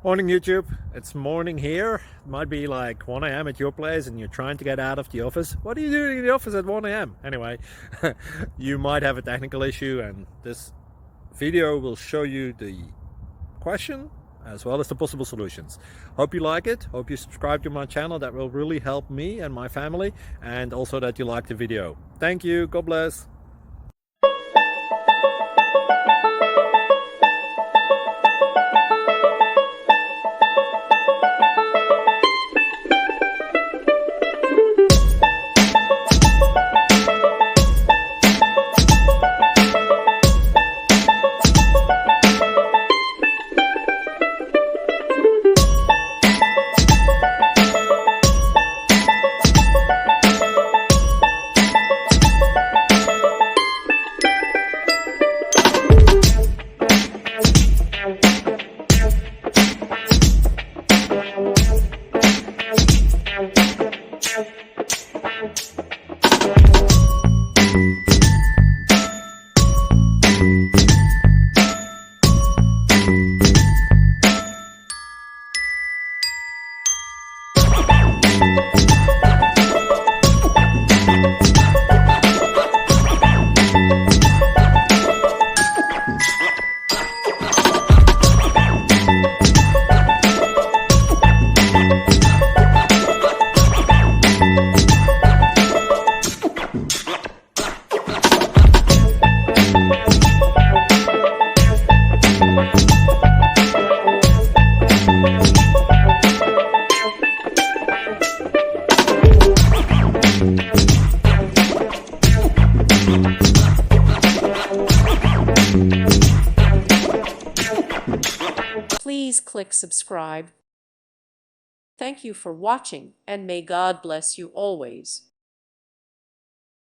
Morning YouTube, it's morning here. It might be like 1 a.m. at your place and you're trying to get out of the office. What are you doing in the office at 1 a.m.? Anyway, you might have a technical issue and this video will show you the question as well as the possible solutions. Hope you like it, hope you subscribe to my channel. That will really help me and my family, and also that you like the video. Thank you, God bless. Please click subscribe. Thank you for watching, and may God bless you always.